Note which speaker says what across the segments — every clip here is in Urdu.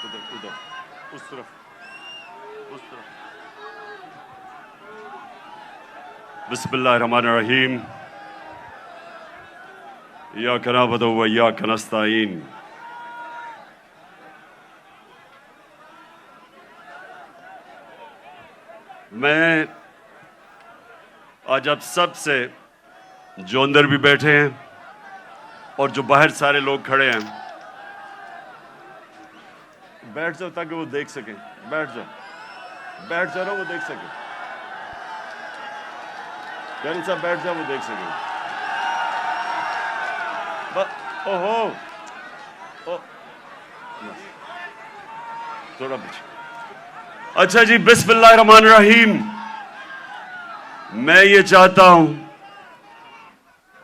Speaker 1: ادھر اس طرف بسم اللہ الرحمن الرحیم ایاک نعبد و ایاک نستعین میں آج آپ سب سے جو اندر بھی بیٹھے ہیں اور جو باہر سارے لوگ کھڑے ہیں بیٹھ جاؤ تاکہ وہ دیکھ سکیں. بیٹھ جاؤ نا وہ دیکھ سکیں. جان صاحب بیٹھ جاؤ وہ دیکھ سکیں. تھوڑا پیچھے. اچھا جی, بسم اللہ الرحمن الرحیم. میں یہ چاہتا ہوں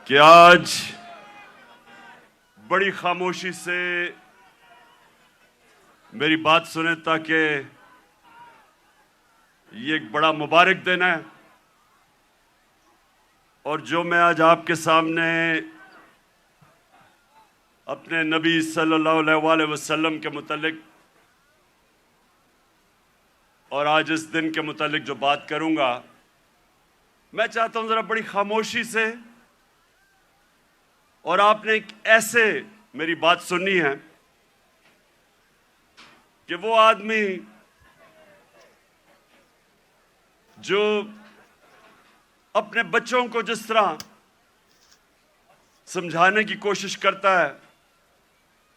Speaker 1: کہ آج بڑی خاموشی سے میری بات سنیں تاکہ یہ ایک بڑا مبارک دن ہے, اور جو میں آج آپ کے سامنے اپنے نبی صلی اللہ علیہ وآلہ وسلم کے متعلق اور آج اس دن کے متعلق جو بات کروں گا, میں چاہتا ہوں ذرا بڑی خاموشی سے, اور آپ نے ایک ایسے میری بات سننی ہے کہ وہ آدمی جو اپنے بچوں کو جس طرح سمجھانے کی کوشش کرتا ہے,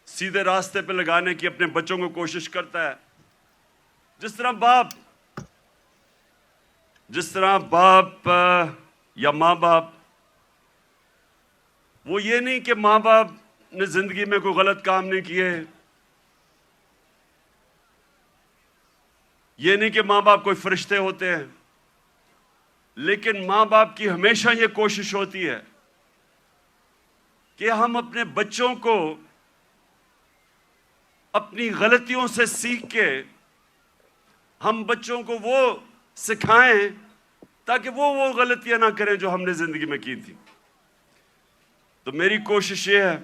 Speaker 1: سیدھے راستے پہ لگانے کی اپنے بچوں کو کوشش کرتا ہے, جس طرح باپ یا ماں باپ, وہ یہ نہیں کہ ماں باپ نے زندگی میں کوئی غلط کام نہیں کیے, یہ نہیں کہ ماں باپ کوئی فرشتے ہوتے ہیں, لیکن ماں باپ کی ہمیشہ یہ کوشش ہوتی ہے کہ ہم اپنے بچوں کو اپنی غلطیوں سے سیکھ کے ہم بچوں کو وہ سکھائیں تاکہ وہ غلطیاں نہ کریں جو ہم نے زندگی میں کی تھی. تو میری کوشش یہ ہے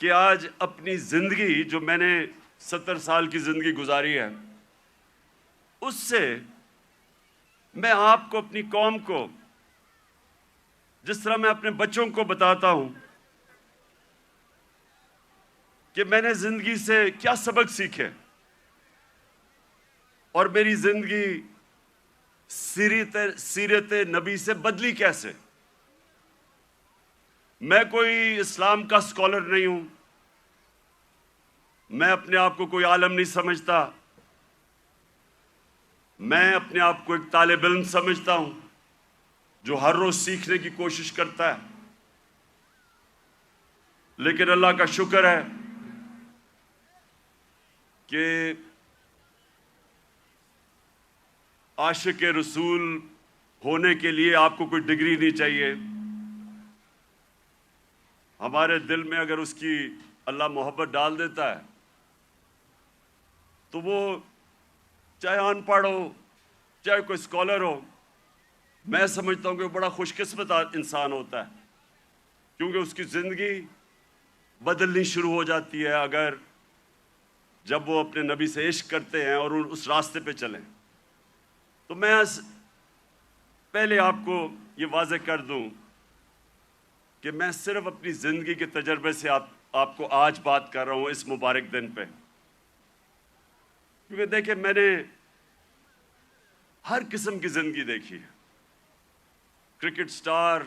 Speaker 1: کہ آج اپنی زندگی جو میں نے 70 سال کی زندگی گزاری ہے, اس سے میں آپ کو, اپنی قوم کو, جس طرح میں اپنے بچوں کو بتاتا ہوں کہ میں نے زندگی سے کیا سبق سیکھے اور میری زندگی سیرت نبی سے بدلی کیسے. میں کوئی اسلام کا اسکالر نہیں ہوں, میں اپنے آپ کو کوئی عالم نہیں سمجھتا, میں اپنے آپ کو ایک طالب علم سمجھتا ہوں جو ہر روز سیکھنے کی کوشش کرتا ہے. لیکن اللہ کا شکر ہے کہ عاشق رسول ہونے کے لیے آپ کو کوئی ڈگری نہیں چاہیے. ہمارے دل میں اگر اس کی اللہ محبت ڈال دیتا ہے تو وہ چاہے ان پڑھ ہو, چاہے کوئی اسکالر ہو, میں سمجھتا ہوں کہ وہ بڑا خوش قسمت انسان ہوتا ہے, کیونکہ اس کی زندگی بدلنی شروع ہو جاتی ہے اگر جب وہ اپنے نبی سے عشق کرتے ہیں اور اس راستے پہ چلیں. تو میں پہلے آپ کو یہ واضح کر دوں کہ میں صرف اپنی زندگی کے تجربے سے آپ کو آج بات کر رہا ہوں اس مبارک دن پہ, کیونکہ دیکھیں میں نے ہر قسم کی زندگی دیکھی ہے. کرکٹ سٹار,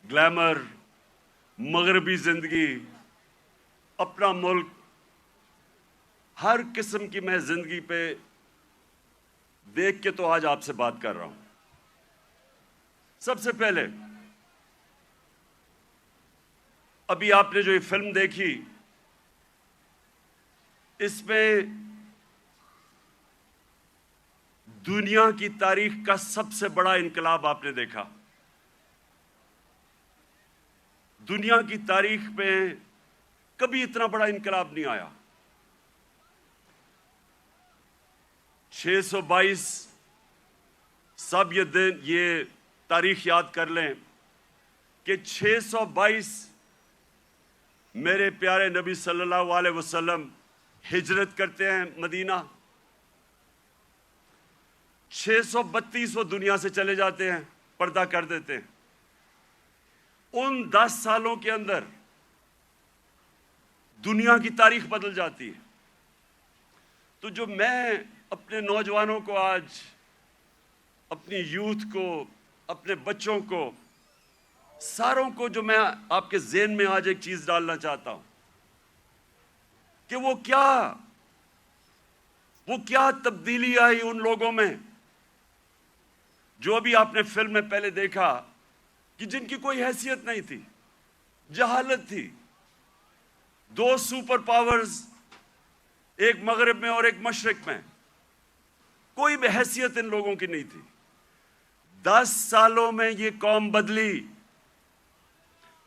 Speaker 1: گلیمر, مغربی زندگی, اپنا ملک, ہر قسم کی میں زندگی پہ دیکھ کے تو آج آپ سے بات کر رہا ہوں. سب سے پہلے ابھی آپ نے جو یہ فلم دیکھی, اس میں دنیا کی تاریخ کا سب سے بڑا انقلاب آپ نے دیکھا. دنیا کی تاریخ میں کبھی اتنا بڑا انقلاب نہیں آیا. 622 سب یہ تاریخ یاد کر لیں کہ 622 میرے پیارے نبی صلی اللہ علیہ وسلم ہجرت کرتے ہیں مدینہ، 632 وہ دنیا سے چلے جاتے ہیں، پردہ کر دیتے ہیں۔ ان 10 سالوں کے اندر دنیا کی تاریخ بدل جاتی ہے۔ تو جو میں اپنے نوجوانوں کو آج، اپنی یوتھ کو، اپنے بچوں کو، ساروں کو جو میں آپ کے ذہن میں آج ایک چیز ڈالنا چاہتا ہوں کہ وہ کیا تبدیلی آئی ان لوگوں میں جو ابھی آپ نے فلم میں پہلے دیکھا کہ جن کی کوئی حیثیت نہیں تھی، جہالت تھی۔ 2 سپر پاورز، ایک مغرب میں اور ایک مشرق میں، کوئی بھی حیثیت ان لوگوں کی نہیں تھی۔ 10 سالوں میں یہ قوم بدلی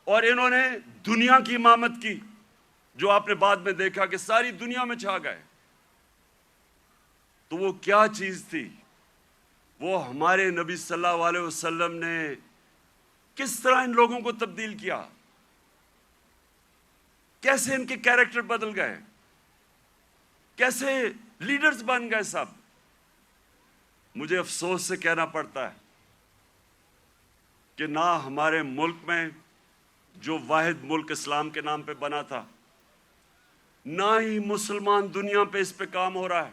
Speaker 1: اور انہوں نے دنیا کی امامت کی، جو آپ نے بعد میں دیکھا کہ ساری دنیا میں چھا گئے۔ تو وہ کیا چیز تھی؟ وہ ہمارے نبی صلی اللہ علیہ وسلم نے کس طرح ان لوگوں کو تبدیل کیا، کیسے ان کے کیریکٹر بدل گئے، کیسے لیڈرز بن گئے سب۔ مجھے افسوس سے کہنا پڑتا ہے کہ نہ ہمارے ملک میں، جو واحد ملک اسلام کے نام پہ بنا تھا، نہ ہی مسلمان دنیا پہ اس پہ کام ہو رہا ہے۔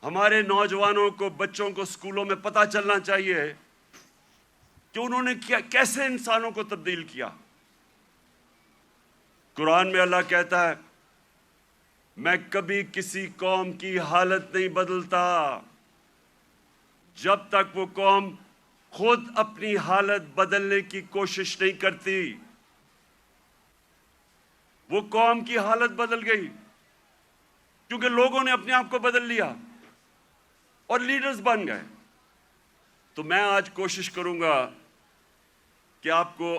Speaker 1: ہمارے نوجوانوں کو، بچوں کو اسکولوں میں پتہ چلنا چاہیے کہ انہوں نے کیسے انسانوں کو تبدیل کیا۔ قرآن میں اللہ کہتا ہے، میں کبھی کسی قوم کی حالت نہیں بدلتا جب تک وہ قوم خود اپنی حالت بدلنے کی کوشش نہیں کرتی۔ وہ قوم کی حالت بدل گئی کیونکہ لوگوں نے اپنے آپ کو بدل لیا اور لیڈرز بن گئے۔ تو میں آج کوشش کروں گا کہ آپ کو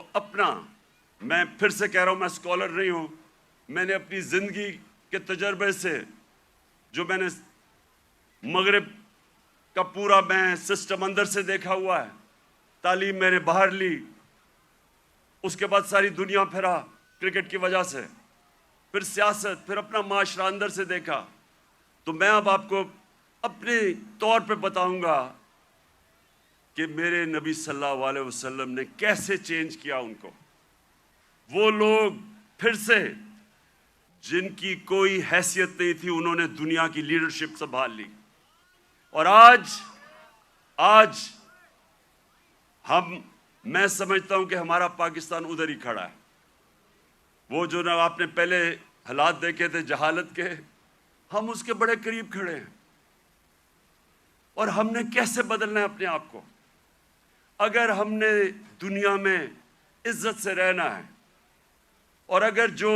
Speaker 1: میں پھر سے کہہ رہا ہوں، میں اسکالر نہیں ہوں، میں نے اپنی زندگی کے تجربے سے، جو میں نے مغرب کا پورا میں سسٹم اندر سے دیکھا ہوا ہے، تعلیم میں نے باہر لی، اس کے بعد ساری دنیا پھرا کرکٹ کی وجہ سے، پھر سیاست، پھر اپنا معاشرہ اندر سے دیکھا، تو میں اب آپ کو اپنے طور پہ بتاؤں گا کہ میرے نبی صلی اللہ علیہ وسلم نے کیسے چینج کیا ان کو۔ وہ لوگ پھر سے، جن کی کوئی حیثیت نہیں تھی، انہوں نے دنیا کی لیڈرشپ سنبھال لی۔ اور آج میں سمجھتا ہوں کہ ہمارا پاکستان ادھر ہی کھڑا ہے۔ وہ جو آپ نے پہلے حالات دیکھے تھے جہالت کے، ہم اس کے بڑے قریب کھڑے ہیں۔ اور ہم نے کیسے بدلنا ہے اپنے آپ کو؟ اگر ہم نے دنیا میں عزت سے رہنا ہے، اور اگر جو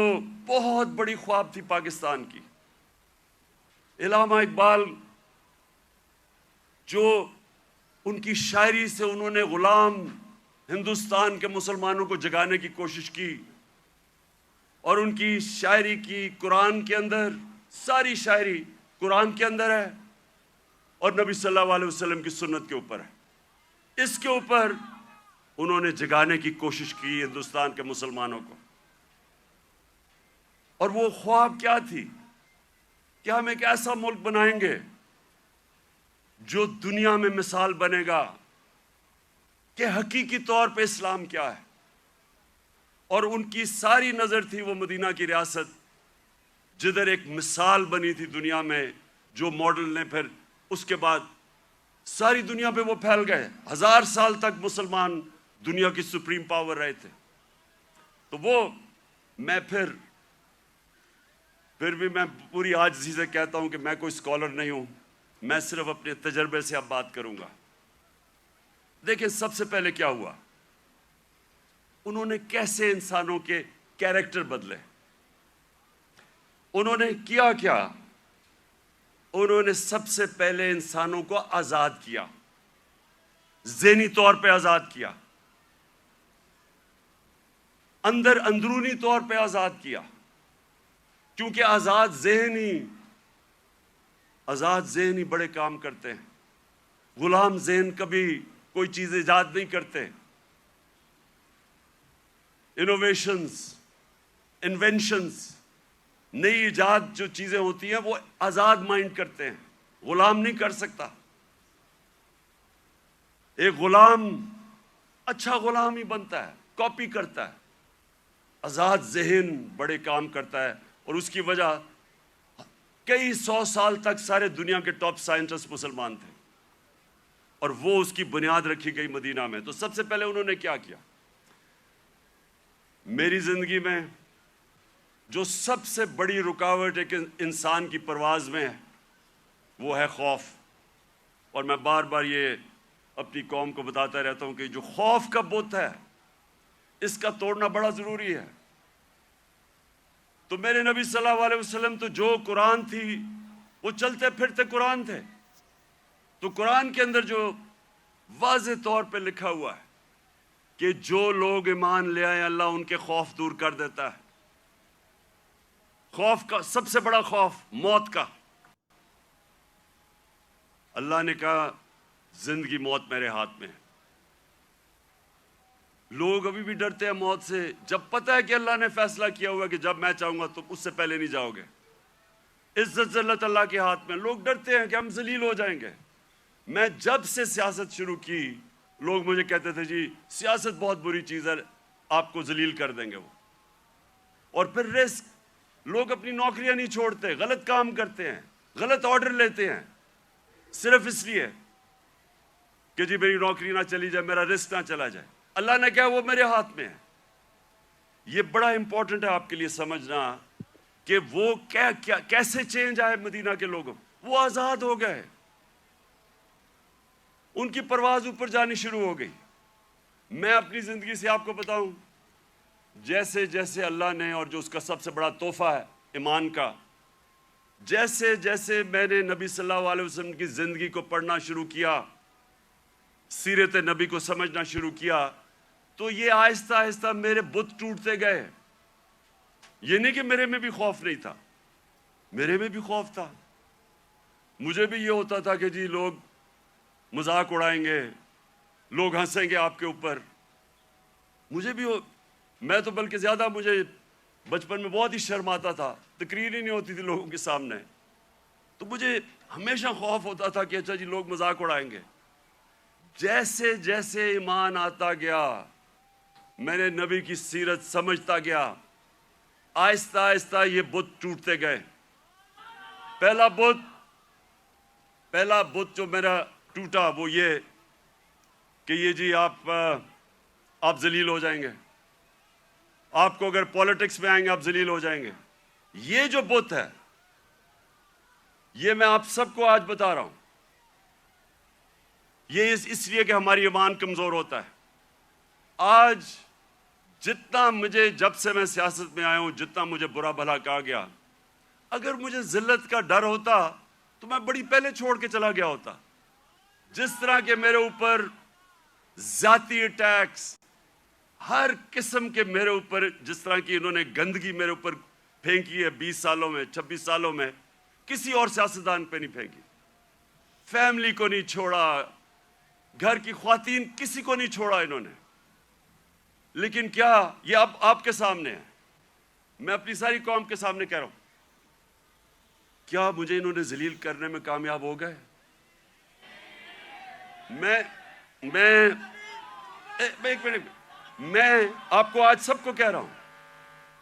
Speaker 1: بہت بڑی خواب تھی پاکستان کی، علامہ اقبال، جو ان کی شاعری سے انہوں نے غلام ہندوستان کے مسلمانوں کو جگانے کی کوشش کی، اور ان کی شاعری کی قرآن کے اندر، ساری شاعری قرآن کے اندر ہے اور نبی صلی اللہ علیہ وسلم کی سنت کے اوپر ہے۔ اس کے اوپر انہوں نے جگانے کی کوشش کی ہندوستان کے مسلمانوں کو۔ اور وہ خواب کیا تھی کہ ہم ایک ایسا ملک بنائیں گے جو دنیا میں مثال بنے گا کہ حقیقی طور پہ اسلام کیا ہے۔ اور ان کی ساری نظر تھی وہ مدینہ کی ریاست، جدھر ایک مثال بنی تھی دنیا میں، جو ماڈل نے پھر اس کے بعد ساری دنیا پہ وہ پھیل گئے۔ 1000 سال تک مسلمان دنیا کی سپریم پاور رہے تھے۔ تو وہ میں پھر بھی میں پوری عاجزی سے کہتا ہوں کہ میں کوئی اسکالر نہیں ہوں، میں صرف اپنے تجربے سے اب بات کروں گا۔ دیکھیں، سب سے پہلے کیا ہوا، انہوں نے کیسے انسانوں کے کیریکٹر بدلے۔ انہوں نے کیا، انہوں نے سب سے پہلے انسانوں کو آزاد کیا، ذہنی طور پہ آزاد کیا، اندرونی طور پہ آزاد کیا، کیونکہ آزاد ذہنی بڑے کام کرتے ہیں۔ غلام ذہن کبھی کوئی چیز ایجاد نہیں کرتے۔ انوویشنز، انوینشنز، نئی ایجاد جو چیزیں ہوتی ہیں وہ آزاد مائنڈ کرتے ہیں، غلام نہیں کر سکتا. ایک غلام اچھا غلام ہی بنتا ہے، کاپی کرتا ہے. آزاد ذہن بڑے کام کرتا ہے، اور اس کی وجہ کئی 100 سال تک سارے دنیا کے ٹاپ سائنٹسٹ مسلمان تھے، اور وہ اس کی بنیاد رکھی گئی مدینہ میں. تو سب سے پہلے انہوں نے کیا کیا؟ میری زندگی میں جو سب سے بڑی رکاوٹ ایک انسان کی پرواز میں ہے وہ ہے خوف. اور میں بار بار یہ اپنی قوم کو بتاتا رہتا ہوں کہ جو خوف کا بت ہے اس کا توڑنا بڑا ضروری ہے. تو میرے نبی صلی اللہ علیہ وسلم تو جو قرآن تھی وہ چلتے پھرتے قرآن تھے. تو قرآن کے اندر جو واضح طور پہ لکھا ہوا ہے کہ جو لوگ ایمان لے آئے اللہ ان کے خوف دور کر دیتا ہے. خوف کا سب سے بڑا خوف موت کا. اللہ نے کہا زندگی موت میرے ہاتھ میں ہے. لوگ ابھی بھی ڈرتے ہیں موت سے، جب پتہ ہے کہ اللہ نے فیصلہ کیا ہوا کہ جب میں چاہوں گا تم اس سے پہلے نہیں جاؤ گے. عزت ذلت اللہ کے ہاتھ میں. لوگ ڈرتے ہیں کہ ہم ذلیل ہو جائیں گے. میں جب سے سیاست شروع کی لوگ مجھے کہتے تھے جی سیاست بہت بری چیز ہے، آپ کو ذلیل کر دیں گے وہ. اور پھر رسک، لوگ اپنی نوکریاں نہیں چھوڑتے، غلط کام کرتے ہیں، غلط آرڈر لیتے ہیں صرف اس لیے کہ جی میری نوکری نہ چلی جائے، میرا رسک نہ چلا جائے. اللہ نے کہا وہ میرے ہاتھ میں ہے. یہ بڑا امپورٹنٹ ہے آپ کے لیے سمجھنا کہ وہ کیسے چینج آئے مدینہ کے لوگوں. وہ آزاد ہو گئے، ان کی پرواز اوپر جانی شروع ہو گئی. میں اپنی زندگی سے آپ کو بتاؤں، جیسے جیسے اللہ نے، اور جو اس کا سب سے بڑا تحفہ ہے ایمان کا، جیسے جیسے میں نے نبی صلی اللہ علیہ وسلم کی زندگی کو پڑھنا شروع کیا، سیرت نبی کو سمجھنا شروع کیا، تو یہ آہستہ آہستہ میرے بت ٹوٹتے گئے. یہ نہیں کہ میرے میں بھی خوف نہیں تھا، میرے میں بھی خوف تھا. مجھے بھی یہ ہوتا تھا کہ جی لوگ مذاق اڑائیں گے، لوگ ہنسیں گے آپ کے اوپر. مجھے بھی میں تو بلکہ زیادہ، مجھے بچپن میں بہت ہی شرم آتا تھا، تقریر ہی نہیں ہوتی تھی لوگوں کے سامنے. تو مجھے ہمیشہ خوف ہوتا تھا کہ اچھا جی لوگ مذاق اڑائیں گے. جیسے جیسے ایمان آتا گیا، میں نے نبی کی سیرت سمجھتا گیا، آہستہ آہستہ یہ بت ٹوٹتے گئے. پہلا بت جو میرا ٹوٹا وہ یہ کہ یہ جی آپ ذلیل ہو جائیں گے، آپ کو اگر پولیٹکس میں آئیں گے آپ ذلیل ہو جائیں گے. یہ جو بت ہے یہ میں آپ سب کو آج بتا رہا ہوں، یہ اس لیے کہ ہماری ایمان کمزور ہوتا ہے. آج جتنا مجھے، جب سے میں سیاست میں آیا ہوں، جتنا مجھے برا بھلا کہا گیا، اگر مجھے ذلت کا ڈر ہوتا تو میں بڑی پہلے چھوڑ کے چلا گیا ہوتا. جس طرح کے میرے اوپر ذاتی اٹیکس، ہر قسم کے میرے اوپر، جس طرح کی انہوں نے گندگی میرے اوپر پھینکی ہے 20 سالوں میں، 26 سالوں میں، کسی اور سیاستدان پہ نہیں پھینکی. فیملی کو نہیں چھوڑا، گھر کی خواتین، کسی کو نہیں چھوڑا انہوں نے. لیکن کیا یہ اب آپ کے سامنے ہے، میں اپنی ساری قوم کے سامنے کہہ رہا ہوں، کیا مجھے انہوں نے ذلیل کرنے میں کامیاب ہو گئے؟ ایک منٹ، میں آپ کو آج سب کو کہہ رہا ہوں،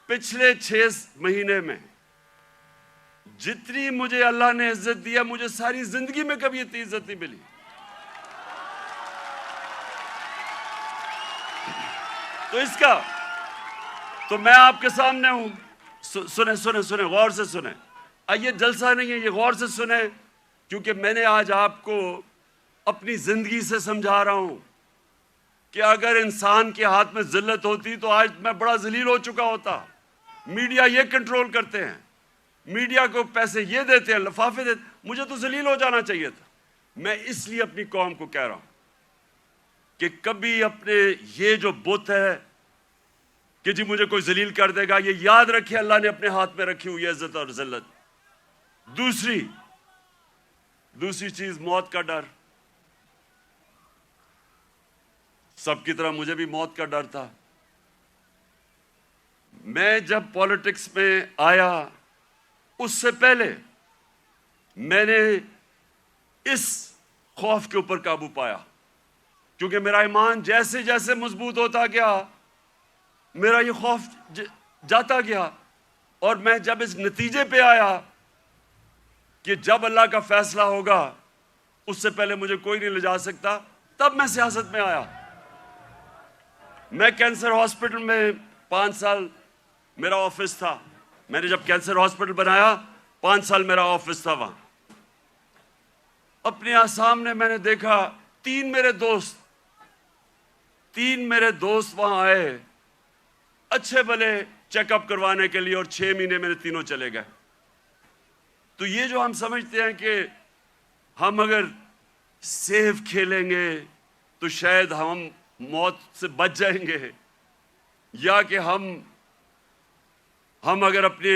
Speaker 1: پچھلے 6 مہینے میں جتنی مجھے اللہ نے عزت دیا، مجھے ساری زندگی میں کبھی اتنی عزت نہیں ملی. تو اس کا تو میں آپ کے سامنے ہوں. سنیں غور سے سنیں. یہ جلسہ نہیں ہے، یہ غور سے سنیں، کیونکہ میں نے آج آپ کو اپنی زندگی سے سمجھا رہا ہوں کہ اگر انسان کے ہاتھ میں ذلت ہوتی تو آج میں بڑا ذلیل ہو چکا ہوتا. میڈیا یہ کنٹرول کرتے ہیں، میڈیا کو پیسے یہ دیتے ہیں، لفافے دیتے ہیں. مجھے تو ذلیل ہو جانا چاہیے تھا. میں اس لیے اپنی قوم کو کہہ رہا ہوں کہ کبھی اپنے یہ جو بت ہے کہ جی مجھے کوئی ذلیل کر دے گا، یہ یاد رکھے اللہ نے اپنے ہاتھ میں رکھی ہوئی عزت اور ذلت. دوسری چیز موت کا ڈر. سب کی طرح مجھے بھی موت کا ڈر تھا. میں جب پالیٹکس میں آیا اس سے پہلے میں نے اس خوف کے اوپر قابو پایا، کیونکہ میرا ایمان جیسے جیسے مضبوط ہوتا گیا میرا یہ خوف جاتا گیا، اور میں جب اس نتیجے پہ آیا کہ جب اللہ کا فیصلہ ہوگا اس سے پہلے مجھے کوئی نہیں لے جا سکتا، تب میں سیاست میں آیا۔ میں کینسر ہاسپٹل میں 5 سال میرا آفس تھا، میں نے جب کینسر ہاسپٹل بنایا 5 سال میرا آفس تھا وہاں۔ اپنے سامنے میں نے دیکھا 3 میرے دوست وہاں آئے اچھے بھلے چیک اپ کروانے کے لیے، اور 6 مہینے میں تینوں چلے گئے۔ تو یہ جو ہم سمجھتے ہیں کہ ہم اگر سیف کھیلیں گے تو شاید ہم موت سے بچ جائیں گے، یا کہ ہم اگر اپنے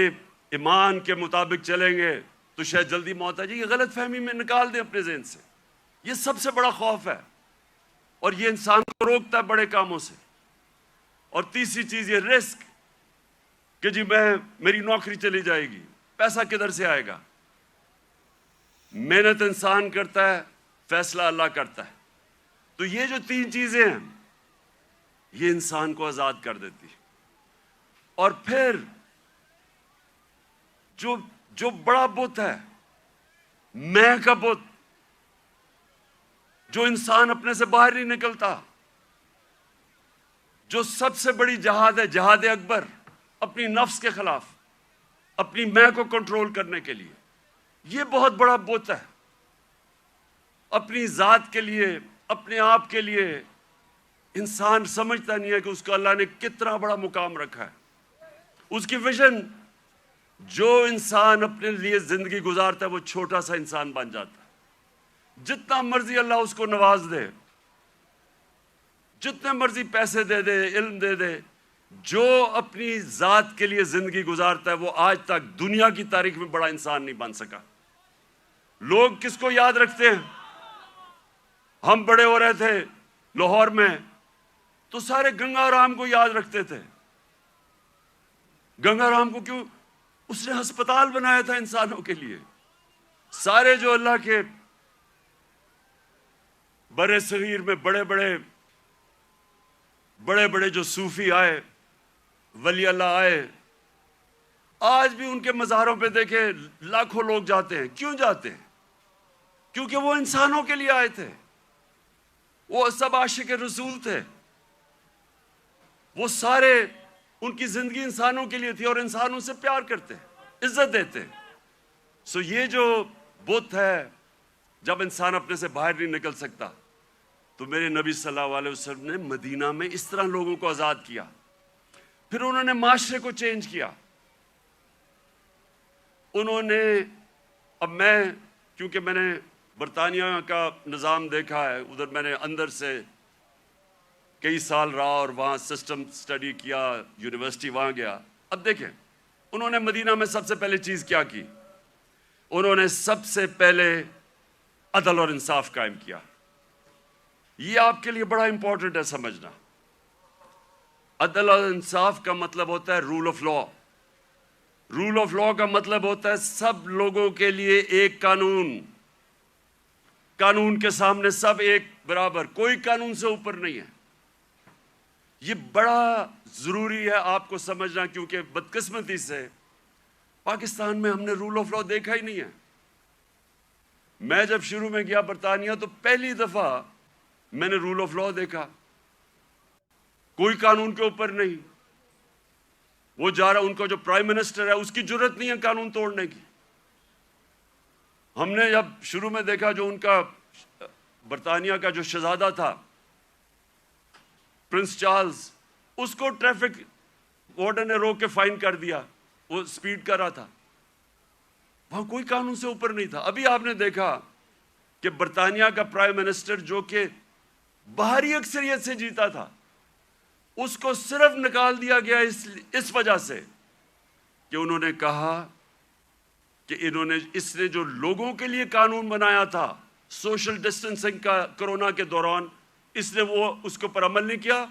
Speaker 1: ایمان کے مطابق چلیں گے تو شاید جلدی موت آ جائے، یہ غلط فہمی میں نکال دیں اپنے ذہن سے۔ یہ سب سے بڑا خوف ہے، اور یہ انسان کو روکتا ہے بڑے کاموں سے۔ اور تیسری چیز یہ رسک، کہ جی میری نوکری چلی جائے گی، پیسہ کدھر سے آئے گا؟ محنت انسان کرتا ہے، فیصلہ اللہ کرتا ہے۔ تو یہ جو 3 چیزیں ہیں یہ انسان کو آزاد کر دیتی۔ اور پھر جو بڑا بت ہے، میں کا بت، جو انسان اپنے سے باہر نہیں نکلتا، جو سب سے بڑی جہاد ہے، جہاد اکبر، اپنی نفس کے خلاف، اپنی میں کو کنٹرول کرنے کے لیے، یہ بہت بڑا بت ہے۔ اپنی ذات کے لیے، اپنے آپ کے لیے انسان سمجھتا نہیں ہے کہ اس کو اللہ نے کتنا بڑا مقام رکھا ہے۔ اس کی ویژن، جو انسان اپنے لیے زندگی گزارتا ہے وہ چھوٹا سا انسان بن جاتا ہے۔ جتنا مرضی اللہ اس کو نواز دے، جتنے مرضی پیسے دے دے، علم دے دے، جو اپنی ذات کے لیے زندگی گزارتا ہے وہ آج تک دنیا کی تاریخ میں بڑا انسان نہیں بن سکا۔ لوگ کس کو یاد رکھتے ہیں؟ ہم بڑے ہو رہے تھے لاہور میں تو سارے گنگا رام کو یاد رکھتے تھے۔ گنگا رام کو کیوں؟ اس نے ہسپتال بنایا تھا انسانوں کے لیے۔ سارے جو اللہ کے برے صغیر میں بڑے بڑے جو صوفی آئے، ولی اللہ آئے، آج بھی ان کے مزاروں پہ دیکھیں لاکھوں لوگ جاتے ہیں۔ کیوں جاتے ہیں؟ کیونکہ وہ انسانوں کے لیے آئے تھے، وہ سب عاشق رسول تھے، وہ سارے ان کی زندگی انسانوں کے لیے تھی، اور انسانوں سے پیار کرتے، عزت دیتے۔ سو یہ جو بت ہے، جب انسان اپنے سے باہر نہیں نکل سکتا، تو میرے نبی صلی اللہ علیہ وسلم نے مدینہ میں اس طرح لوگوں کو آزاد کیا۔ پھر انہوں نے معاشرے کو چینج کیا۔ انہوں نے، اب کیونکہ میں نے برطانیہ کا نظام دیکھا ہے، ادھر میں نے اندر سے کئی سال رہا اور وہاں سسٹم سٹڈی کیا، یونیورسٹی وہاں گیا۔ اب دیکھیں انہوں نے مدینہ میں سب سے پہلے چیز کیا کی؟ انہوں نے سب سے پہلے عدل اور انصاف قائم کیا۔ یہ آپ کے لیے بڑا امپورٹنٹ ہے سمجھنا۔ عدل اور انصاف کا مطلب ہوتا ہے rule of law. Rule of law کا مطلب ہوتا ہے سب لوگوں کے لیے ایک قانون، قانون کے سامنے سب ایک برابر، کوئی قانون سے اوپر نہیں ہے۔ یہ بڑا ضروری ہے آپ کو سمجھنا، کیونکہ بدقسمتی سے پاکستان میں ہم نے رول آف لا دیکھا ہی نہیں ہے۔ میں جب شروع میں گیا برطانیہ تو پہلی دفعہ میں نے رول آف لا دیکھا۔ کوئی قانون کے اوپر نہیں، وہ جا رہا، ان کا جو پرائم منسٹر ہے اس کی جرت نہیں ہے قانون توڑنے کی۔ ہم نے جب شروع میں دیکھا جو ان کا برطانیہ کا جو شہزادہ تھا پرنس چارلز، اس کو ٹریفک وارڈن نے روک کے فائن کر دیا، وہ سپیڈ کر رہا تھا۔ وہاں کوئی قانون سے اوپر نہیں تھا۔ ابھی آپ نے دیکھا کہ برطانیہ کا پرائم منسٹر جو کہ باہری اکثریت سے جیتا تھا، اس کو صرف نکال دیا گیا اس وجہ سے کہ انہوں نے کہا کہ اس نے جو لوگوں کے لیے قانون بنایا تھا سوشل ڈسٹنسنگ کا کرونا کے دوران، اس نے اس کے اوپر عمل نہیں کیا،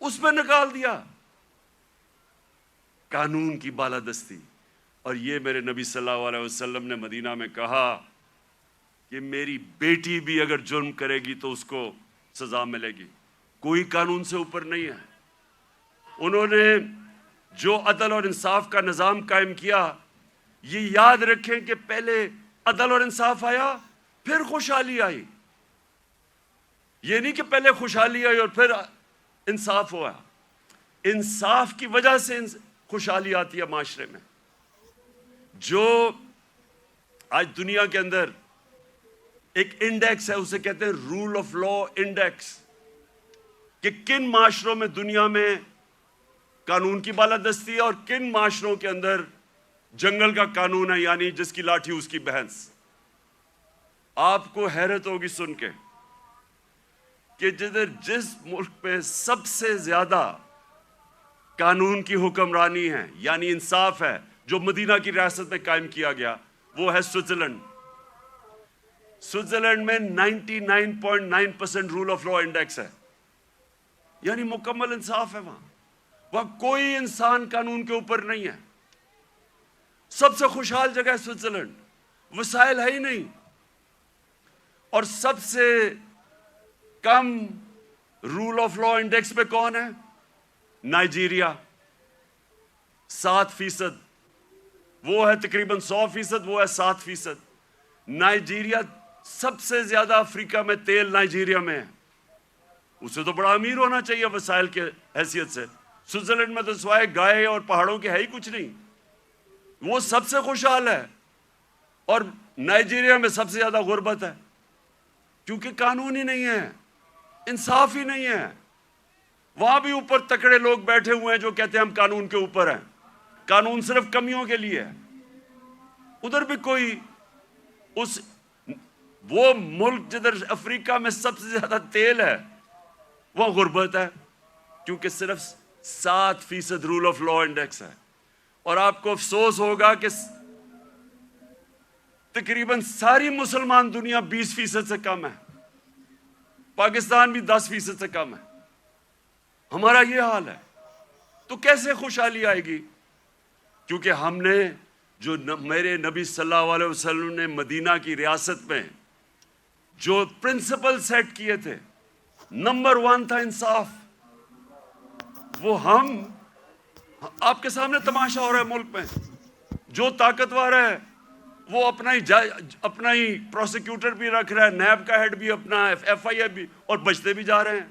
Speaker 1: اس پہ نکال دیا۔ قانون کی بالادستی، اور یہ میرے نبی صلی اللہ علیہ وسلم نے مدینہ میں کہا کہ میری بیٹی بھی اگر جرم کرے گی تو اس کو سزا ملے گی، کوئی قانون سے اوپر نہیں ہے۔ انہوں نے جو عدل اور انصاف کا نظام قائم کیا، یہ یاد رکھیں کہ پہلے عدل اور انصاف آیا پھر خوشحالی آئی، یہ نہیں کہ پہلے خوشحالی آئی اور پھر انصاف ہوا۔ انصاف کی وجہ سے خوشحالی آتی ہے معاشرے میں۔ جو آج دنیا کے اندر ایک انڈیکس ہے، اسے کہتے ہیں رول آف لا انڈیکس، کہ کن معاشروں میں دنیا میں قانون کی بالادستی ہے اور کن معاشروں کے اندر جنگل کا قانون ہے، یعنی جس کی لاٹھی اس کی بھینس۔ آپ کو حیرت ہوگی سن کے کہ جس ملک میں سب سے زیادہ قانون کی حکمرانی ہے، یعنی انصاف ہے، جو مدینہ کی ریاست میں قائم کیا گیا، وہ ہے سوئٹزرلینڈ۔ سوئٹزرلینڈ میں 99.9% رول آف لا انڈیکس ہے، یعنی مکمل انصاف ہے وہاں کوئی انسان قانون کے اوپر نہیں ہے۔ سب سے خوشحال جگہ ہے سوئٹزرلینڈ، وسائل ہے ہی نہیں، اور سب سے کم رول آف لا انڈیکس پہ کون ہے؟ نائجیریا، 7%، وہ ہے تقریباً 100%، وہ ہے 7%۔ نائجیریا سب سے زیادہ افریقہ میں تیل نائجیریا میں ہے، اسے تو بڑا امیر ہونا چاہیے وسائل کے حیثیت سے۔ سوئٹزرلینڈ میں تو سوائے گائے اور پہاڑوں کے ہے ہی کچھ نہیں، وہ سب سے خوشحال ہے۔ اور نائجیریا میں سب سے زیادہ غربت ہے، کیونکہ قانون ہی نہیں ہے، انصاف ہی نہیں ہے۔ وہاں بھی اوپر تکڑے لوگ بیٹھے ہوئے ہیں جو کہتے ہیں ہم قانون کے اوپر ہیں، قانون صرف کمیوں کے لیے ہے۔ ادھر بھی کوئی وہ ملک جدھر افریقہ میں سب سے زیادہ تیل ہے، وہاں غربت ہے، کیونکہ صرف 7% رول آف لا انڈیکس ہے۔ اور آپ کو افسوس ہوگا کہ تقریباً ساری مسلمان دنیا 20% سے کم ہے، پاکستان بھی 10% سے کم ہے، ہمارا یہ حال ہے۔ تو کیسے خوشحالی آئے گی؟ کیونکہ ہم نے جو میرے نبی صلی اللہ علیہ وسلم نے مدینہ کی ریاست میں جو پرنسپل سیٹ کیے تھے، نمبر 1 تھا انصاف۔ وہ آپ کے سامنے تماشا ہو رہا ہے ملک میں، جو طاقتور ہے وہ اپنا ہی پروسیکیوٹر بھی رکھ رہا ہے، نیب کا ہیڈ بھی اپنا، ایف آئی اے بھی، اور بچتے بھی جا رہے ہیں۔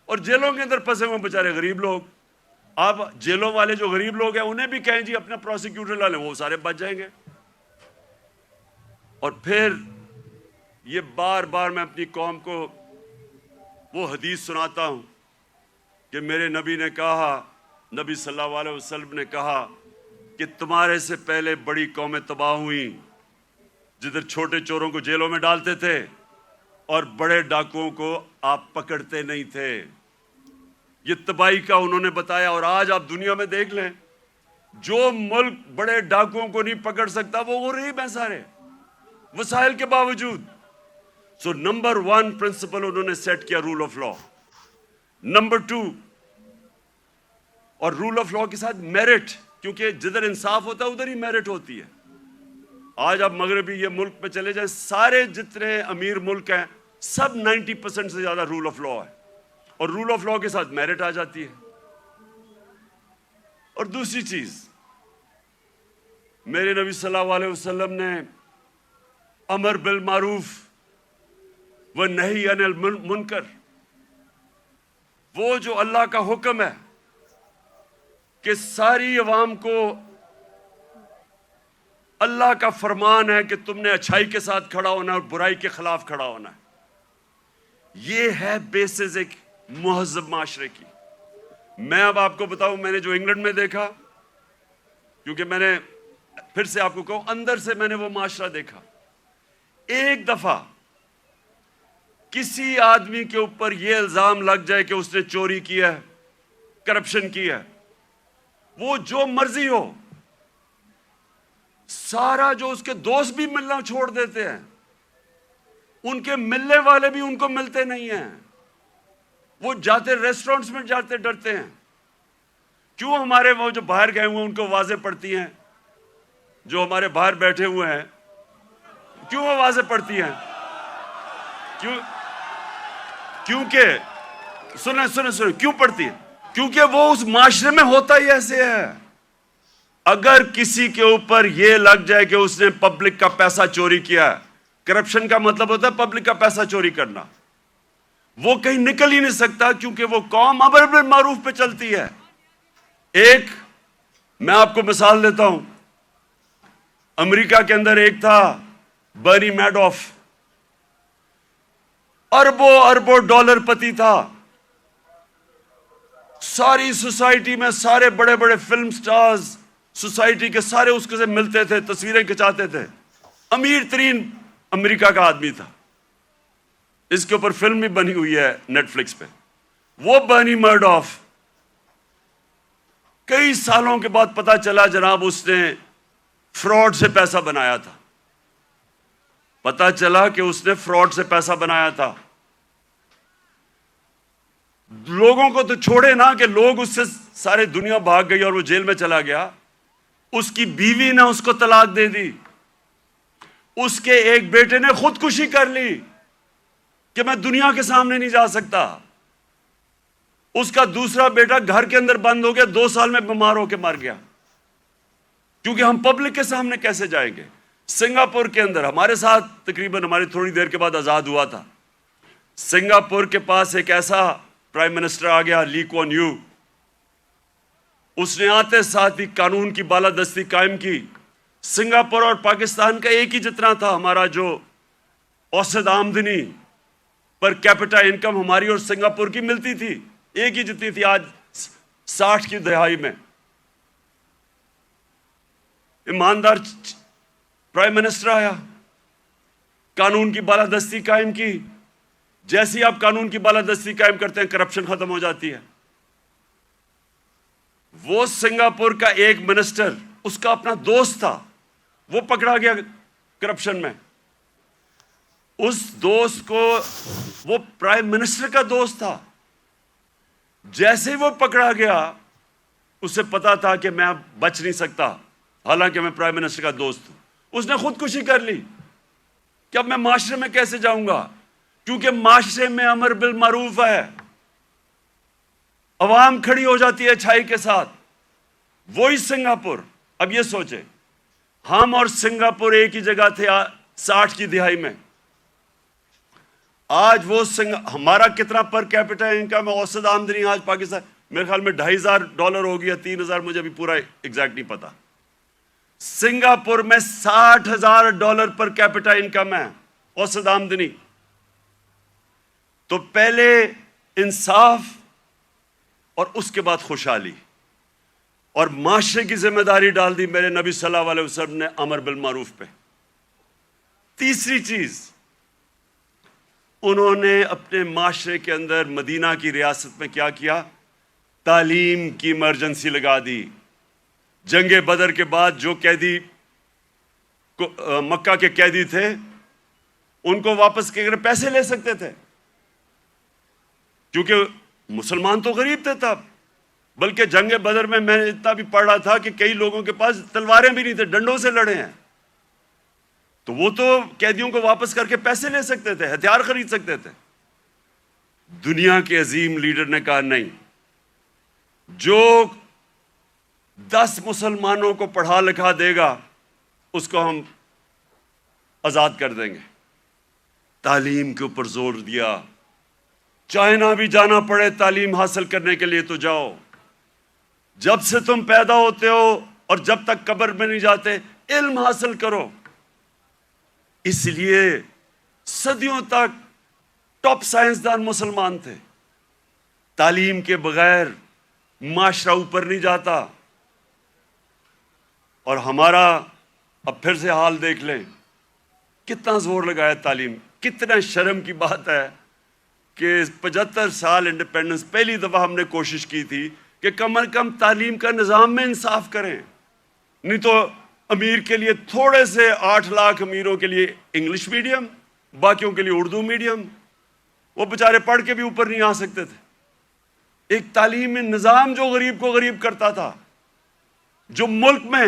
Speaker 1: اور جیلوں کے اندر پھنسے ہوئے بیچارے غریب لوگ، آپ جیلوں والے جو غریب لوگ ہیں انہیں بھی کہیں جی اپنا پروسیکیوٹر لا لیں، وہ سارے بچ جائیں گے۔ اور پھر یہ بار بار میں اپنی قوم کو وہ حدیث سناتا ہوں کہ میرے نبی نے کہا، نبی صلی اللہ علیہ وسلم نے کہا کہ تمہارے سے پہلے بڑی قومیں تباہ ہوئیں جدھر چھوٹے چوروں کو جیلوں میں ڈالتے تھے اور بڑے ڈاکوؤں کو آپ پکڑتے نہیں تھے۔ یہ تباہی کا انہوں نے بتایا۔ اور آج آپ دنیا میں دیکھ لیں، جو ملک بڑے ڈاکوؤں کو نہیں پکڑ سکتا وہ غریب ہیں سارے، وسائل کے باوجود۔ سو نمبر 1 پرنسپل انہوں نے سیٹ کیا رول آف لا۔ نمبر 2، اور رول آف لا کے ساتھ میرٹ، کیونکہ جدھر انصاف ہوتا ہے ادھر ہی میرٹ ہوتی ہے۔ آج آپ مغربی یہ ملک پہ چلے جائیں، سارے جتنے امیر ملک ہیں سب 90% سے زیادہ رول آف لا ہے، اور رول آف لا کے ساتھ میرٹ آ جاتی ہے۔ اور دوسری چیز، میرے نبی صلی اللہ علیہ وسلم نے امر بالمعروف و نہی عن المنکر، وہ جو اللہ کا حکم ہے کہ ساری عوام کو اللہ کا فرمان ہے کہ تم نے اچھائی کے ساتھ کھڑا ہونا اور برائی کے خلاف کھڑا ہونا ہے، یہ ہے بیسز ایک مہذب معاشرے کی۔ میں اب آپ کو بتاؤں، میں نے جو انگلینڈ میں دیکھا، کیونکہ میں نے پھر سے آپ کو کہوں اندر سے میں نے وہ معاشرہ دیکھا، ایک دفعہ کسی آدمی کے اوپر یہ الزام لگ جائے کہ اس نے چوری کی ہے، کرپشن کی ہے، وہ جو مرضی ہو، سارا جو اس کے دوست بھی ملنا چھوڑ دیتے ہیں، ان کے ملنے والے بھی ان کو ملتے نہیں ہیں، وہ جاتے ریسٹورنٹس میں جاتے ڈرتے ہیں۔ کیوں؟ ہمارے وہ جو باہر گئے ہوئے ان کو واضح پڑتی ہیں جو ہمارے باہر بیٹھے ہوئے ہیں کیوں آوازیں پڑتی ہیں؟ کیونکہ سنیں کیوں پڑتی ہے؟ کیونکہ وہ اس معاشرے میں ہوتا ہی ایسے ہے. اگر کسی کے اوپر یہ لگ جائے کہ اس نے پبلک کا پیسہ چوری کیا ہے، کرپشن کا مطلب ہوتا ہے پبلک کا پیسہ چوری کرنا، وہ کہیں نکل ہی نہیں سکتا، کیونکہ وہ قوم امر بالمعروف پہ چلتی ہے. میں آپ کو مثال دیتا ہوں. امریکہ کے اندر ایک تھا برنی میڈوف، اربوں ڈالر پتی تھا. ساری سوسائٹی میں سارے بڑے بڑے فلم سٹارز سوسائٹی کے سارے اس کے سے ملتے تھے، تصویریں کھچاتے تھے. امیر ترین امریکہ کا آدمی تھا. اس کے اوپر فلم بھی بنی ہوئی ہے نیٹ فلکس پہ. وہ برنی میڈوف کئی سالوں کے بعد پتا چلا جناب اس نے فراڈ سے پیسہ بنایا تھا. پتا چلا کہ اس نے فراڈ سے پیسہ بنایا تھا. لوگوں کو تو چھوڑے نا کہ لوگ اس سے سارے دنیا بھاگ گئی اور وہ جیل میں چلا گیا. اس کی بیوی نے اس کو طلاق دے دی. اس کے ایک بیٹے نے خودکشی کر لی کہ میں دنیا کے سامنے نہیں جا سکتا. اس کا دوسرا بیٹا گھر کے اندر بند ہو گیا، 2 سال میں بیمار ہو کے مر گیا. کیونکہ ہم پبلک کے سامنے کیسے جائیں گے؟ سنگاپور کے اندر ہمارے ساتھ تقریباً ہماری تھوڑی دیر کے بعد آزاد ہوا تھا. سنگاپور کے پاس ایک ایسا پرائم منسٹر آ گیا، لی کوان یو. اس نے آتے ساتھ ہی قانون کی بالادستی قائم کی. سنگاپور اور پاکستان کا ایک ہی جتنا تھا. ہمارا جو اوسط آمدنی پر کیپٹا انکم ہماری اور سنگاپور کی ملتی تھی، ایک ہی جتنی تھی. آج 60 کی دہائی میں ایماندار پرائم منسٹر آیا، قانون کی بالادستی قائم کی. جیسے ہی آپ قانون کی بالادستی قائم کرتے ہیں کرپشن ختم ہو جاتی ہے. وہ سنگاپور کا ایک منسٹر، اس کا اپنا دوست تھا، وہ پکڑا گیا کرپشن میں. اس دوست کو، وہ پرائم منسٹر کا دوست تھا، جیسے ہی وہ پکڑا گیا اسے پتا تھا کہ میں اب بچ نہیں سکتا، حالانکہ میں پرائم منسٹر کا دوست ہوں. اس نے خودکشی کر لی کہ اب میں معاشرے میں کیسے جاؤں گا، کیونکہ معاشرے میں امر بالمعروف ہے. عوام کھڑی ہو جاتی ہے اچھائی کے ساتھ. وہی سنگاپور. اب یہ سوچے، ہم اور سنگاپور ایک ہی جگہ تھے 60 کی دہائی میں. آج وہ ہمارا کتنا پر کیپٹا انکم ہے، اوسط آمدنی آج پاکستان میرے خیال میں $2,500 ہو گیا، 3,000 مجھے ابھی پورا ایگزیکٹ نہیں پتا. سنگاپور میں $60,000 پر کیپٹا انکم ہے، اوسط آمدنی. تو پہلے انصاف اور اس کے بعد خوشحالی اور معاشرے کی ذمہ داری ڈال دی میرے نبی صلی اللہ علیہ وسلم نے امر بالمعروف پہ. تیسری چیز، انہوں نے اپنے معاشرے کے اندر مدینہ کی ریاست میں کیا کیا؟ تعلیم کی ایمرجنسی لگا دی. جنگ بدر کے بعد جو قیدی مکہ کے قیدی تھے ان کو واپس کے پیسے لے سکتے تھے، کیونکہ مسلمان تو غریب تھے تب. بلکہ جنگ بدر میں نے اتنا بھی پڑھ رہا تھا کہ کئی لوگوں کے پاس تلواریں بھی نہیں تھے، ڈنڈوں سے لڑے ہیں. تو وہ تو قیدیوں کو واپس کر کے پیسے لے سکتے تھے، ہتھیار خرید سکتے تھے. دنیا کے عظیم لیڈر نے کہا نہیں، جو 10 مسلمانوں کو پڑھا لکھا دے گا اس کو ہم آزاد کر دیں گے. تعلیم کے اوپر زور دیا. چائنا بھی جانا پڑے تعلیم حاصل کرنے کے لیے تو جاؤ. جب سے تم پیدا ہوتے ہو اور جب تک قبر میں نہیں جاتے علم حاصل کرو. اس لیے صدیوں تک ٹاپ سائنسدان مسلمان تھے. تعلیم کے بغیر معاشرہ اوپر نہیں جاتا. اور ہمارا اب پھر سے حال دیکھ لیں، کتنا زور لگایا تعلیم. کتنا شرم کی بات ہے کہ 75 سال انڈیپینڈنس پہلی دفعہ ہم نے کوشش کی تھی کہ کم از کم تعلیم کا نظام میں انصاف کریں. نہیں تو امیر کے لیے تھوڑے سے 8 لاکھ امیروں کے لیے انگلش میڈیم، باقیوں کے لیے اردو میڈیم. وہ بیچارے پڑھ کے بھی اوپر نہیں آ سکتے تھے. ایک تعلیمی نظام جو غریب کو غریب کرتا تھا، جو ملک میں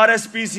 Speaker 1: RSPC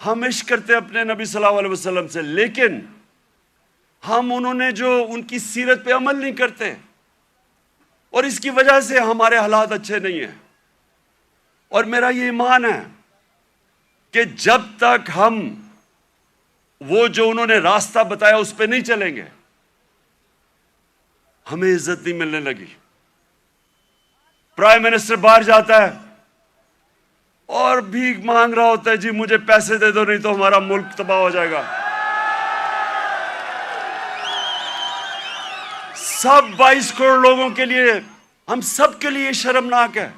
Speaker 1: ہم عشق کرتے اپنے نبی صلی اللہ علیہ وسلم سے، لیکن ہم انہوں نے جو ان کی سیرت پہ عمل نہیں کرتے، اور اس کی وجہ سے ہمارے حالات اچھے نہیں ہیں۔ اور میرا یہ ایمان ہے کہ جب تک ہم وہ جو انہوں نے راستہ بتایا اس پہ نہیں چلیں گے، ہمیں عزت نہیں ملنے لگی۔ پرائم منسٹر باہر جاتا ہے اور بھیک مانگ رہا ہوتا ہے، جی مجھے پیسے دے دو نہیں تو ہمارا ملک تباہ ہو جائے گا۔ سب 22 کروڑ لوگوں کے لیے، ہم سب کے لیے شرمناک ہے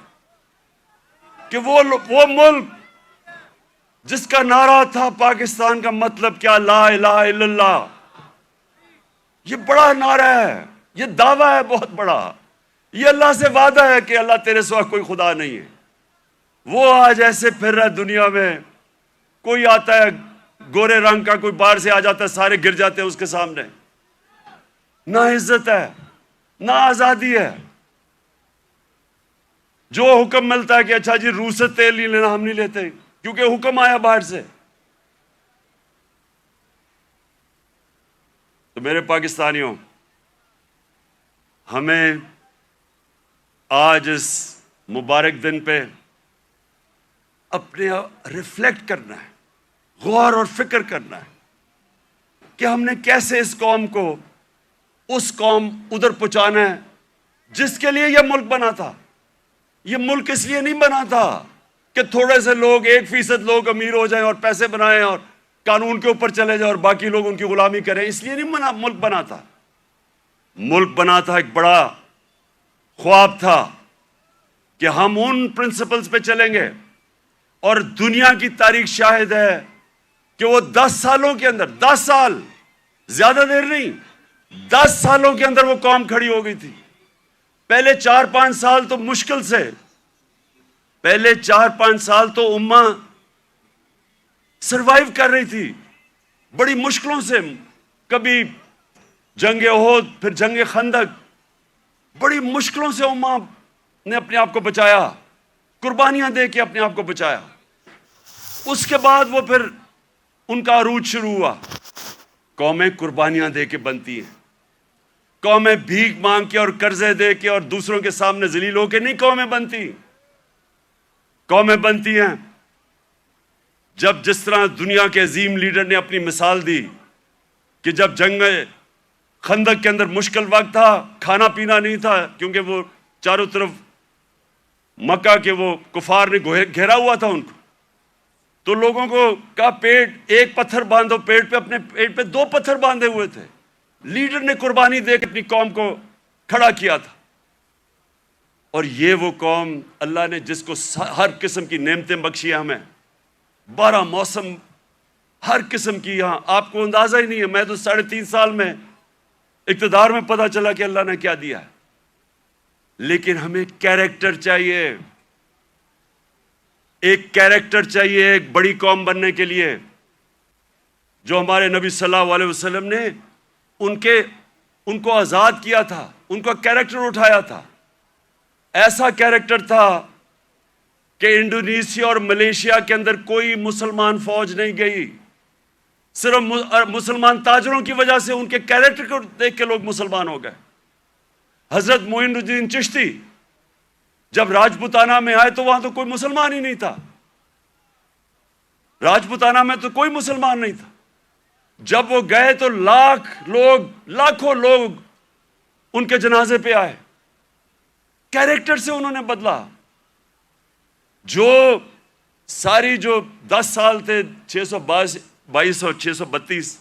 Speaker 1: کہ وہ ملک جس کا نعرہ تھا پاکستان کا مطلب کیا، لا الہ الا اللہ، یہ بڑا نعرہ ہے، یہ دعویٰ ہے بہت بڑا، یہ اللہ سے وعدہ ہے کہ اللہ تیرے سوا کوئی خدا نہیں ہے۔ وہ آج ایسے پھر رہا ہے دنیا میں، کوئی آتا ہے گورے رنگ کا، کوئی باہر سے آ جاتا ہے، سارے گر جاتے ہیں اس کے سامنے۔ نہ عزت ہے، نہ آزادی ہے۔ جو حکم ملتا ہے کہ اچھا جی روس سے تیل نہیں لینا، ہم نہیں لیتے کیونکہ حکم آیا باہر سے۔ تو میرے پاکستانیوں، ہمیں آج اس مبارک دن پہ اپنے ریفلیکٹ کرنا ہے، غور اور فکر کرنا ہے کہ ہم نے کیسے اس قوم کو اس قوم ادھر پہنچانا ہے جس کے لیے یہ ملک بنا تھا۔ یہ ملک اس لیے نہیں بنا تھا کہ تھوڑے سے لوگ، 1% لوگ امیر ہو جائیں اور پیسے بنائیں اور قانون کے اوپر چلے جائیں اور باقی لوگ ان کی غلامی کریں، اس لیے نہیں ملک بنا تھا۔ ملک بنا تھا، ایک بڑا خواب تھا کہ ہم ان پرنسپلز پہ چلیں گے، اور دنیا کی تاریخ شاہد ہے کہ وہ 10 سالوں کے اندر، 10 سال، زیادہ دیر نہیں، 10 سالوں کے اندر وہ قوم کھڑی ہو گئی تھی۔ پہلے 4-5 سال تو مشکل سے، پہلے 4-5 سال تو امہ سروائیو کر رہی تھی بڑی مشکلوں سے، کبھی جنگ احد، پھر جنگ خندق، بڑی مشکلوں سے امہ نے اپنے آپ کو بچایا، قربانیاں دے کے اپنے آپ کو بچایا۔ اس کے بعد وہ پھر ان کا عروج شروع ہوا۔ قومیں قربانیاں دے کے بنتی ہیں، قومیں بھیک مانگ کے اور قرضے دے کے اور دوسروں کے سامنے ذلیل ہو کے نہیں قومیں بنتی۔ قومیں بنتی ہیں جب، جس طرح دنیا کے عظیم لیڈر نے اپنی مثال دی کہ جب جنگ خندق کے اندر مشکل وقت تھا، کھانا پینا نہیں تھا کیونکہ وہ چاروں طرف مکہ کے وہ کفار نے گھیرا ہوا تھا ان کو، تو لوگوں کو کہا پیٹ ایک پتھر باندھو پیٹ پہ، اپنے پیٹ پہ 2 پتھر باندھے ہوئے تھے۔ لیڈر نے قربانی دے کے اپنی قوم کو کھڑا کیا تھا۔ اور یہ وہ قوم اللہ نے جس کو ہر قسم کی نعمتیں بخشی ہمیں، 12 موسم، ہر قسم کی، یہاں آپ کو اندازہ ہی نہیں ہے۔ میں تو 3.5 سال میں اقتدار میں پتہ چلا کہ اللہ نے کیا دیا ہے۔ لیکن ہمیں کیریکٹر چاہیے، ایک کیریکٹر چاہیے ایک بڑی قوم بننے کے لیے، جو ہمارے نبی صلی اللہ علیہ وسلم نے ان کو آزاد کیا تھا، ان کا کیریکٹر اٹھایا تھا۔ ایسا کیریکٹر تھا کہ انڈونیشیا اور ملیشیا کے اندر کوئی مسلمان فوج نہیں گئی، صرف مسلمان تاجروں کی وجہ سے، ان کے کیریکٹر کو دیکھ کے لوگ مسلمان ہو گئے۔ حضرت معین الدین چشتی جب راجپوتانہ میں آئے تو وہاں تو کوئی مسلمان ہی نہیں تھا، راجپوتانہ میں تو کوئی مسلمان نہیں تھا۔ جب وہ گئے تو لاکھوں لوگ ان کے جنازے پہ آئے۔ کیریکٹر سے انہوں نے بدلا۔ جو ساری جو 10 سال تھے، 622 اور 632،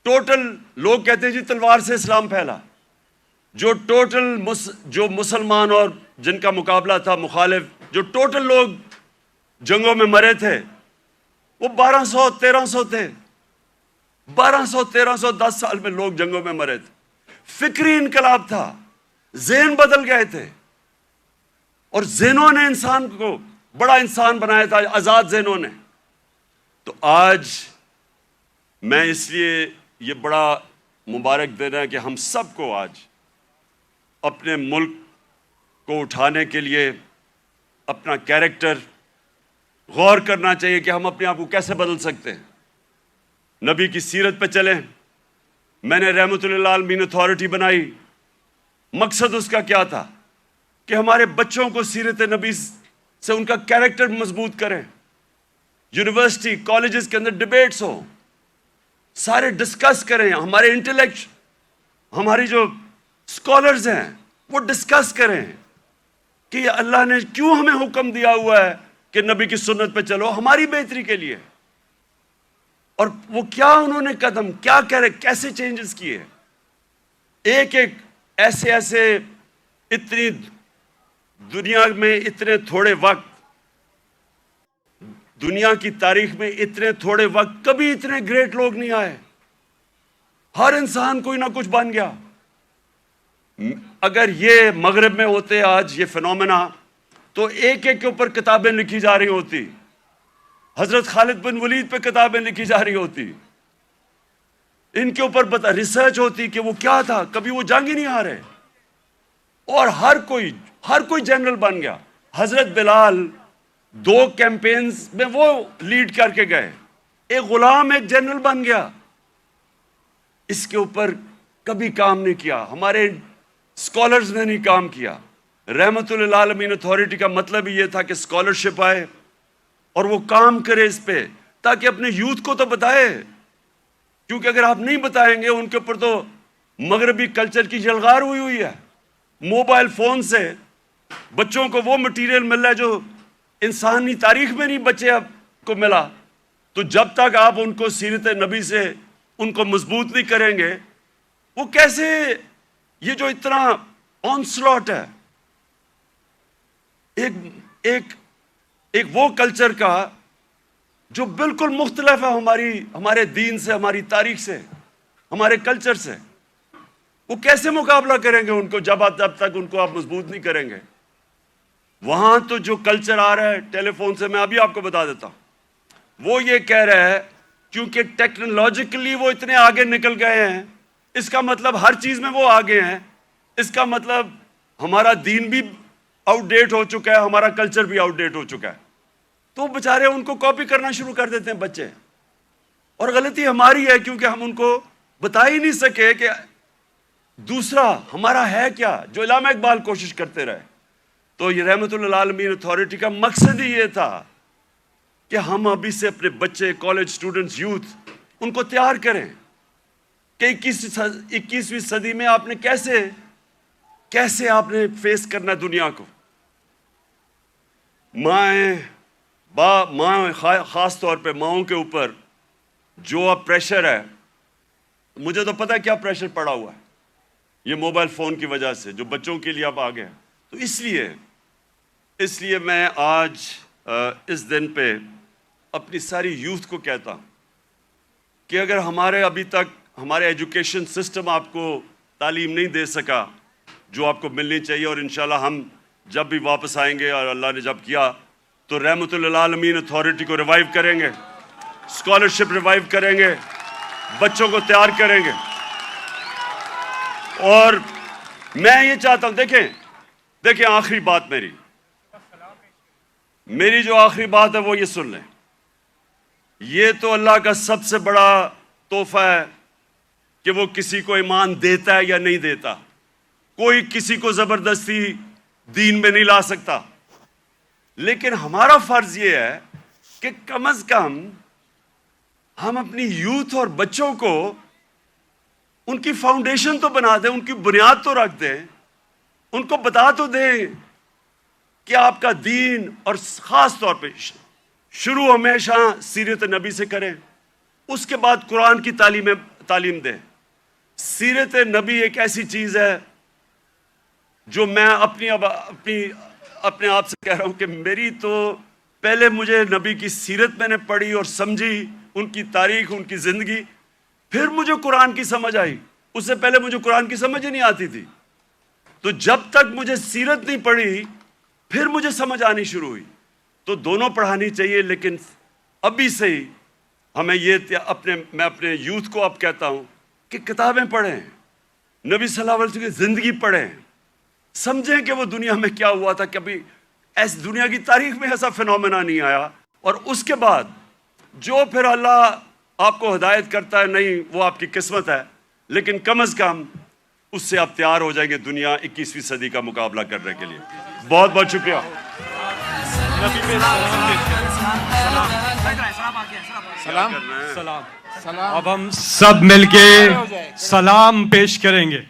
Speaker 1: ٹوٹل لوگ کہتے ہیں جی تلوار سے اسلام پھیلا۔ جو ٹوٹل جو مسلمان اور جن کا مقابلہ تھا مخالف، جو ٹوٹل لوگ جنگوں میں مرے تھے وہ 1200-1300 تھے۔ 1200-1300 10 سال میں لوگ جنگوں میں مرے تھے۔ فکری انقلاب تھا، ذہن بدل گئے تھے، اور ذہنوں نے انسان کو بڑا انسان بنایا تھا، آزاد ذہنوں نے۔ تو آج میں اس لیے یہ بڑا مبارک دن ہے کہ ہم سب کو آج اپنے ملک کو اٹھانے کے لیے اپنا کیریکٹر غور کرنا چاہیے کہ ہم اپنے آپ کو کیسے بدل سکتے ہیں. نبی کی سیرت پہ چلیں. میں نے رحمت اللہ عالمین اتھارٹی بنائی. مقصد اس کا کیا تھا کہ ہمارے بچوں کو سیرت نبی سے ان کا کیریکٹر مضبوط کریں. یونیورسٹی کالجز کے اندر ڈیبیٹس ہوں, سارے ڈسکس کریں. ہمارے انٹلیکٹ ہماری جو اسکالرز ہیں وہ ڈسکس کریں کہ اللہ نے کیوں ہمیں حکم دیا ہوا ہے کہ نبی کی سنت پہ چلو ہماری بہتری کے لیے, اور وہ کیا انہوں نے قدم کیا کہہ رہے, کیسے چینجز کیے. ایک ایسے اتنی دنیا میں اتنے تھوڑے وقت, دنیا کی تاریخ میں اتنے تھوڑے وقت کبھی اتنے گریٹ لوگ نہیں آئے. ہر انسان کوئی نہ کچھ بن گیا. اگر یہ مغرب میں ہوتے آج یہ فنومنا, تو ایک کے اوپر کتابیں لکھی جا رہی ہوتی. حضرت خالد بن ولید پہ کتابیں لکھی جا رہی ہوتی, ان کے اوپر ریسرچ ہوتی کہ وہ کیا تھا, کبھی وہ جنگ ہی نہیں ہارے, اور ہر کوئی جنرل بن گیا. حضرت بلال 2 کیمپینز میں وہ لیڈ کر کے گئے, ایک غلام ایک جنرل بن گیا. اس کے اوپر کبھی کام نہیں کیا, ہمارے اسکالرز نے نہیں کام کیا. رحمت اللہ عالمین اتھارٹی کا مطلب ہی یہ تھا کہ اسکالرشپ آئے اور وہ کام کرے اس پہ, تاکہ اپنے یوتھ کو تو بتائے. کیونکہ اگر آپ نہیں بتائیں گے, ان کے اوپر تو مغربی کلچر کی جلغار ہوئی ہے. موبائل فون سے بچوں کو وہ مٹیریل مل رہا ہے جو انسانی تاریخ میں نہیں بچے اب کو ملا. تو جب تک آپ ان کو سیرت نبی سے ان کو مضبوط نہیں کریں گے, وہ کیسے, یہ جو اتنا آنسلاٹ ہے ایک وہ کلچر کا جو بالکل مختلف ہے ہمارے دین سے, ہماری تاریخ سے, ہمارے کلچر سے, وہ کیسے مقابلہ کریں گے ان کو جب تک ان کو آپ مضبوط نہیں کریں گے. وہاں تو جو کلچر آ رہا ہے ٹیلی فون سے, میں ابھی آپ کو بتا دیتا ہوں, وہ یہ کہہ رہا ہے کیونکہ ٹیکنالوجیکلی وہ اتنے آگے نکل گئے ہیں, اس کا مطلب ہر چیز میں وہ آگے ہیں, اس کا مطلب ہمارا دین بھی آؤٹ ڈیٹ ہو چکا ہے, ہمارا کلچر بھی آؤٹ ڈیٹ ہو چکا ہے. تو بیچارے ان کو کاپی کرنا شروع کر دیتے ہیں بچے, اور غلطی ہماری ہے کیونکہ ہم ان کو بتا ہی نہیں سکے کہ دوسرا ہمارا ہے کیا, جو علامہ اقبال کوشش کرتے رہے. تو یہ رحمت اللہ عالمین اتھارٹی کا مقصد ہی یہ تھا کہ ہم ابھی سے اپنے بچے, کالج اسٹوڈنٹس, یوتھ, ان کو تیار کریں کہ 21ویں صدی میں آپ نے کیسے آپ نے فیس کرنا ہے دنیا کو. ماں خاص طور پہ ماؤں کے اوپر جو اب پریشر ہے, مجھے تو پتہ ہے کیا پریشر پڑا ہوا ہے یہ موبائل فون کی وجہ سے, جو بچوں کے لیے اب آ گیا. تو اس لیے میں آج اس دن پہ اپنی ساری یوتھ کو کہتا ہوں کہ اگر ابھی تک ہمارے ایجوکیشن سسٹم آپ کو تعلیم نہیں دے سکا جو آپ کو ملنی چاہیے, اور انشاءاللہ ہم جب بھی واپس آئیں گے اور اللہ نے جب کیا تو رحمت اللہ عالمین اتھارٹی کو ریوائیو کریں گے, اسکالرشپ ریوائیو کریں گے, بچوں کو تیار کریں گے. اور میں یہ چاہتا ہوں, دیکھیں آخری بات میری جو آخری بات ہے وہ یہ سن لیں. یہ تو اللہ کا سب سے بڑا تحفہ ہے کہ وہ کسی کو ایمان دیتا ہے یا نہیں دیتا. کوئی کسی کو زبردستی دین میں نہیں لا سکتا, لیکن ہمارا فرض یہ ہے کہ کم از کم ہم اپنی یوتھ اور بچوں کو ان کی فاؤنڈیشن تو بنا دیں, ان کی بنیاد تو رکھ دیں, ان کو بتا تو دیں کہ آپ کا دین, اور خاص طور پہ شروع ہمیشہ سیرت نبی سے کریں, اس کے بعد قرآن کی تعلیم دیں. سیرت نبی ایک ایسی چیز ہے جو میں اپنے آپ سے کہہ رہا ہوں کہ میری تو پہلے مجھے نبی کی سیرت میں نے پڑھی اور سمجھی, ان کی تاریخ, ان کی زندگی, پھر مجھے قرآن کی سمجھ آئی. اس سے پہلے مجھے قرآن کی سمجھ ہی نہیں آتی تھی. تو جب تک مجھے سیرت نہیں پڑھی پھر مجھے سمجھ آنی شروع ہوئی. تو دونوں پڑھانی چاہیے, لیکن ابھی سے ہی ہمیں میں اپنے یوتھ کو اب کہتا ہوں کہ کتابیں پڑھیں, نبی صلی اللہ علیہ وسلم کی زندگی پڑھیں, سمجھیں کہ وہ دنیا میں کیا ہوا تھا. کبھی دنیا کی تاریخ میں ایسا فنومنا نہیں آیا اور اس کے بعد جو پھر اللہ آپ کو ہدایت کرتا ہے نہیں وہ آپ کی قسمت ہے، لیکن کم از کم اس سے آپ تیار ہو جائیں گے دنیا 21ویں صدی کا مقابلہ کرنے کے لیے. بہت بہت شکریہ.
Speaker 2: سلام سلام. اب ہم سب مل کے سلام پیش کریں گے.